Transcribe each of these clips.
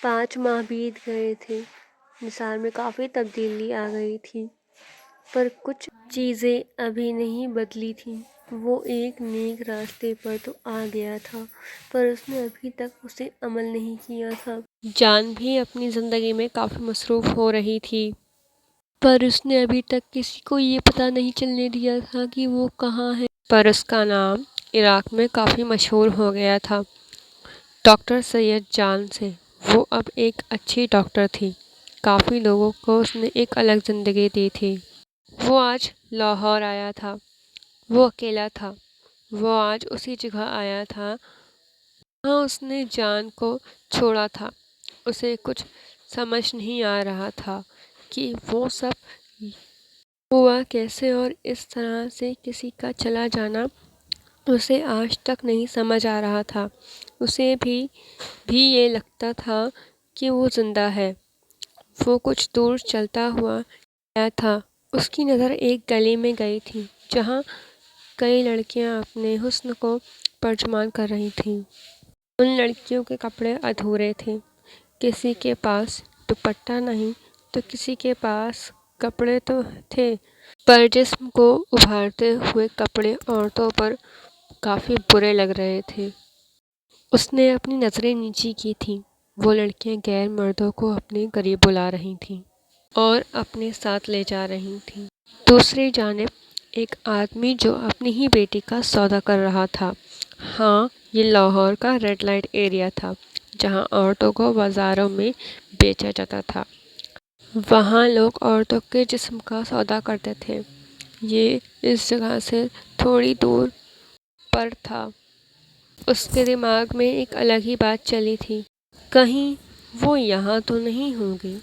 5 ماہ بیت گئے تھے، نثار میں کافی تبدیلی آ گئی تھی، پر کچھ چیزیں ابھی نہیں بدلی تھیں۔ وہ ایک نیک راستے پر تو آ گیا تھا، پر اس نے ابھی تک اسے عمل نہیں کیا تھا۔ جان بھی اپنی زندگی میں کافی مصروف ہو رہی تھی، پر اس نے ابھی تک کسی کو یہ پتہ نہیں چلنے دیا تھا کہ وہ کہاں ہے۔ پر اس کا نام عراق میں کافی مشہور ہو گیا تھا ڈاکٹر سید جان سے۔ وہ اب ایک اچھی ڈاکٹر تھی۔ کافی لوگوں کو اس نے ایک الگ زندگی دی تھی۔ وہ آج لاہور آیا تھا۔ وہ اکیلا تھا۔ وہ آج اسی جگہ آیا تھا جہاں اس نے جان کو چھوڑا تھا۔ اسے کچھ سمجھ نہیں آ رہا تھا کہ وہ سب ہوا کیسے، اور اس طرح سے کسی کا چلا جانا اسے آج تک نہیں سمجھ آ رہا تھا۔ اسے بھی یہ لگتا تھا کہ وہ زندہ ہے۔ وہ کچھ دور چلتا ہوا آیا تھا۔ اس کی نظر ایک گلی میں گئی تھی جہاں کئی لڑکیاں اپنے حسن کو ترجمان کر رہی تھیں۔ ان لڑکیوں کے کپڑے ادھورے تھے۔ کسی کے پاس دوپٹہ نہیں تو کسی کے پاس کپڑے تو تھے، پر جسم کو ابھارتے ہوئے کپڑے عورتوں پر کافی برے لگ رہے تھے۔ اس نے اپنی نظریں نیچی کی تھیں۔ وہ لڑکیاں غیر مردوں کو اپنے قریب بلا رہی تھیں اور اپنے ساتھ لے جا رہی تھیں۔ دوسری جانب ایک آدمی جو اپنی ہی بیٹی کا سودا کر رہا تھا۔ ہاں، یہ لاہور کا ریڈ لائٹ ایریا تھا جہاں عورتوں کو بازاروں میں بیچا جاتا تھا۔ وہاں لوگ عورتوں کے جسم کا سودا کرتے تھے۔ یہ اس جگہ سے تھوڑی دور پر تھا۔ اس کے دماغ میں ایک الگ ہی بات چلی تھی۔ کہیں وہ یہاں تو نہیں ہوگی،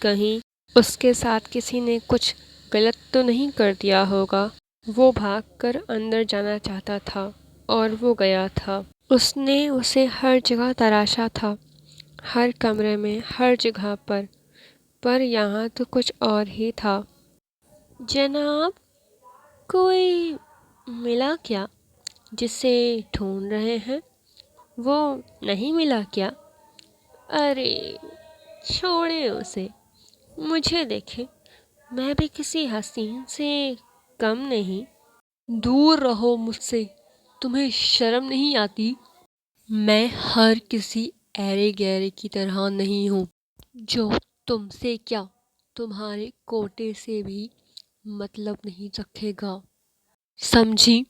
کہیں اس کے ساتھ کسی نے کچھ غلط تو نہیں کر دیا ہوگا۔ وہ بھاگ کر اندر جانا چاہتا تھا اور وہ گیا تھا۔ اس نے اسے ہر جگہ تراشا تھا، ہر کمرے میں، ہر جگہ پر یہاں تو کچھ اور ہی تھا۔ جناب، کوئی ملا کیا جسے ڈھونڈ رہے ہیں؟ وہ نہیں ملا کیا؟ ارے چھوڑیں اسے، مجھے دیکھیں، میں بھی کسی حسین سے کم نہیں۔ دور رہو مجھ سے، تمہیں شرم نہیں آتی؟ میں ہر کسی ایرے گیرے کی طرح نہیں ہوں جو تم سے کیا تمہارے کوٹے سے بھی مطلب نہیں رکھے گا، سمجھی؟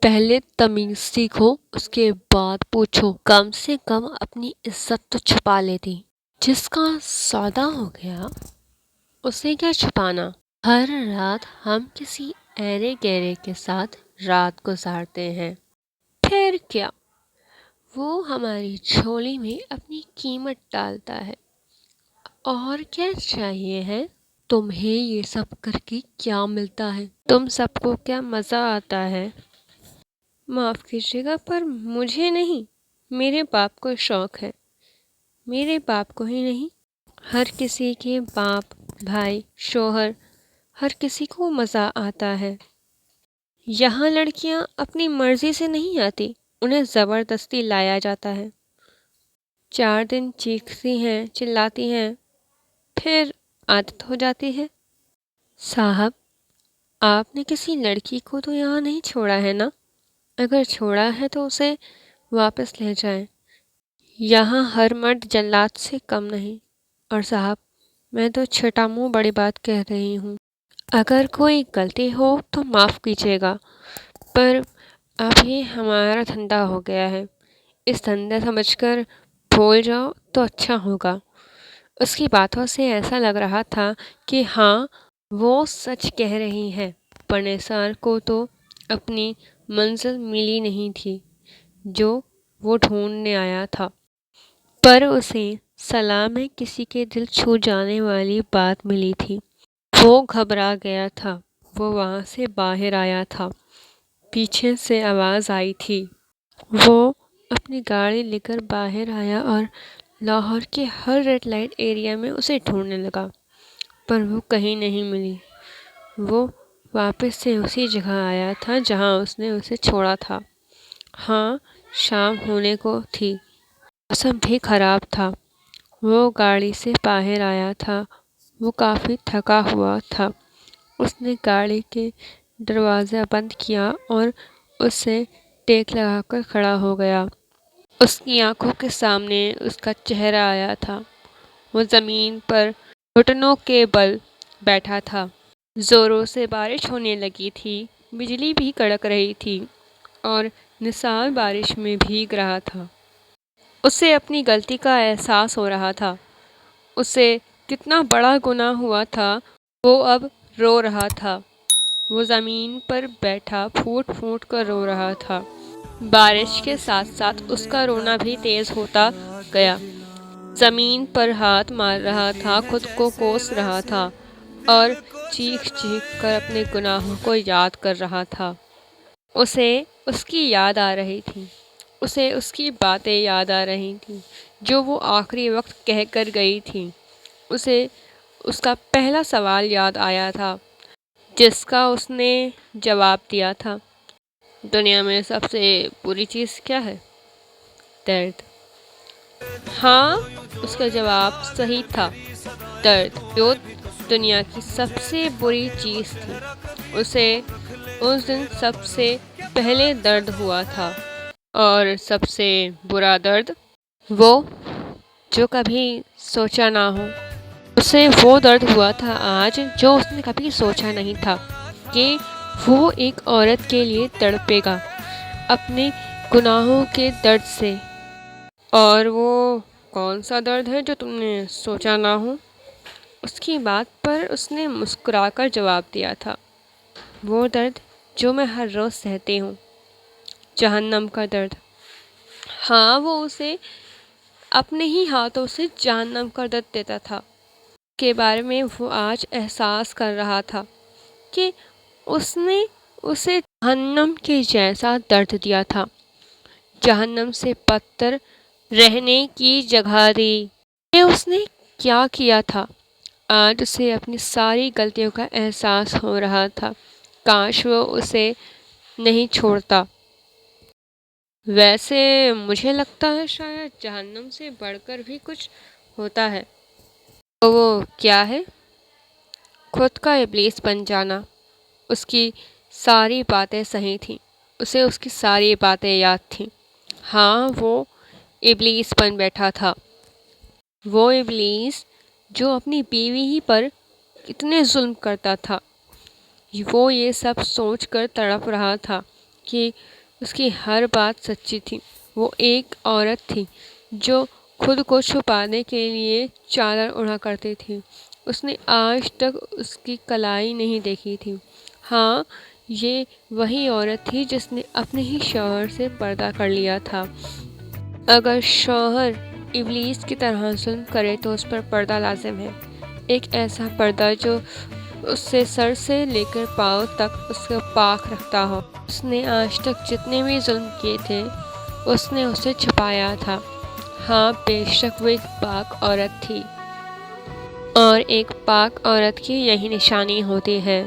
پہلے تمیز سیکھو، اس کے بعد پوچھو۔ کم سے کم اپنی عزت تو چھپا لیتی۔ جس کا سودا ہو گیا اسے کیا چھپانا؟ ہر رات ہم کسی ایرے گیرے کے ساتھ رات گزارتے ہیں، پھر کیا؟ وہ ہماری جھولی میں اپنی قیمت ڈالتا ہے، اور کیا چاہیے ہے؟ تمہیں یہ سب کر کے کیا ملتا ہے؟ تم سب کو کیا مزہ آتا ہے؟ معاف کیجیے گا، پر مجھے نہیں، میرے باپ کو شوق ہے۔ میرے باپ کو ہی نہیں، ہر کسی کے باپ، بھائی، شوہر، ہر کسی کو مزہ آتا ہے۔ یہاں لڑکیاں اپنی مرضی سے نہیں آتی، انہیں زبردستی لایا جاتا ہے۔ 4 دن چیختی ہیں، چلاتی ہیں، پھر عادت ہو جاتی ہے۔ صاحب، آپ نے کسی لڑکی کو تو یہاں نہیں چھوڑا ہے نا؟ اگر چھوڑا ہے تو اسے واپس لے جائیں۔ یہاں ہر مرد جلاد سے کم نہیں۔ اور صاحب، میں تو چھوٹا منہ بڑی بات کہہ رہی ہوں۔ اگر کوئی غلطی ہو تو معاف کیجیے گا، پر اب یہ ہمارا دھندا ہو گیا ہے، اس دھندے سمجھ کر بھول جاؤ تو اچھا ہوگا۔ اس کی باتوں سے ایسا لگ رہا تھا کہ ہاں، وہ سچ کہہ رہی ہے، پر نثار کو تو اپنی منزل ملی نہیں تھی جو وہ ڈھونڈنے آیا تھا، پر اسے صلاح میں کسی کے دل چھو جانے والی بات ملی تھی۔ وہ گھبرا گیا تھا۔ وہ وہاں سے باہر آیا تھا۔ پیچھے سے آواز آئی تھی۔ وہ اپنی گاڑی لے کر باہر آیا اور لاہور کے ہر ریڈ لائٹ ایریا میں اسے ڈھونڈنے لگا، پر وہ کہیں نہیں ملی۔ وہ واپس سے اسی جگہ آیا تھا جہاں اس نے اسے چھوڑا تھا۔ ہاں، شام ہونے کو تھی۔ موسم بھی خراب تھا۔ وہ گاڑی سے باہر آیا تھا۔ وہ کافی تھکا ہوا تھا۔ اس نے گاڑی کے دروازہ بند کیا اور اسے ٹیک لگا کر کھڑا ہو گیا۔ اس کی آنکھوں کے سامنے اس کا چہرہ آیا تھا۔ وہ زمین پر گھٹنوں کے بل بیٹھا تھا۔ زوروں سے بارش ہونے لگی تھی۔ بجلی بھی کڑک رہی تھی اور نثار بارش میں بھیگ رہا تھا۔ اسے اپنی غلطی کا احساس ہو رہا تھا۔ اسے کتنا بڑا گناہ ہوا تھا۔ وہ اب رو رہا تھا۔ وہ زمین پر بیٹھا پھوٹ پھوٹ کر رو رہا تھا۔ بارش کے ساتھ ساتھ اس کا رونا بھی تیز ہوتا گیا۔ زمین پر ہاتھ مار رہا تھا، خود کو کوس رہا تھا اور چیخ چیخ کر اپنے گناہوں کو یاد کر رہا تھا۔ اسے اس کی یاد آ رہی تھی۔ اسے اس کی باتیں یاد آ رہی تھیں جو وہ آخری وقت کہہ کر گئی تھی۔ اسے اس کا پہلا سوال یاد آیا تھا جس کا اس نے جواب دیا تھا، دنیا میں سب سے بری چیز کیا ہے؟ درد۔ ہاں، اس کا جواب صحیح تھا، درد، جو دنیا کی سب سے بری چیز تھی۔ اسے اس دن سب سے پہلے درد ہوا تھا، اور سب سے برا درد وہ جو کبھی سوچا نہ ہو۔ اسے وہ درد ہوا تھا آج جو اس نے کبھی سوچا نہیں تھا کہ وہ ایک عورت کے لیے تڑپے گا، اپنے گناہوں کے درد سے۔ اور وہ کون سا درد ہے جو تم نے سوچا نہ ہو؟ اس کی بات پر اس نے مسکرا کر جواب دیا تھا، وہ درد جو میں ہر روز سہتی ہوں، جہنم کا درد۔ ہاں، وہ اسے اپنے ہی ہاتھوں سے جہنم کا درد دیتا تھا کے بارے میں وہ آج احساس کر رہا تھا کہ اس نے اسے جہنم کے جیسا درد دیا تھا، جہنم سے بدتر رہنے کی جگہ دی۔ یہ اس نے کیا کیا تھا؟ آج اسے اپنی ساری غلطیوں کا احساس ہو رہا تھا۔ کاش وہ اسے نہیں چھوڑتا۔ ویسے مجھے لگتا ہے شاید جہنم سے بڑھ کر بھی کچھ ہوتا ہے۔ تو وہ کیا ہے؟ خود کا ابلیس بن جانا۔ اس کی ساری باتیں صحیح تھیں۔ اسے اس کی ساری باتیں یاد تھیں۔ ہاں، وہ ابلیس بن بیٹھا تھا۔ وہ ابلیس جو اپنی بیوی ہی پر کتنے ظلم کرتا تھا۔ وہ یہ سب سوچ کر تڑپ رہا تھا کہ اس کی ہر بات سچی تھی۔ وہ ایک عورت تھی جو خود کو چھپانے کے لیے چادر اوڑھا کرتی تھی۔ اس نے آج تک اس کی کلائی نہیں دیکھی تھی۔ ہاں، یہ وہی عورت تھی جس نے اپنے ہی شوہر سے پردہ کر لیا تھا۔ اگر شوہر ابلیس کی طرح ظلم کرے تو اس پر پردہ لازم ہے، ایک ایسا پردہ جو اس سے سر سے لے کر پاؤں تک اس کو پاک رکھتا ہو۔ اس نے آج تک جتنے بھی ظلم کیے تھے اس نے اسے چھپایا تھا۔ ہاں، بے شک وہ ایک پاک عورت تھی، اور ایک پاک عورت کی یہی نشانی ہوتی ہے۔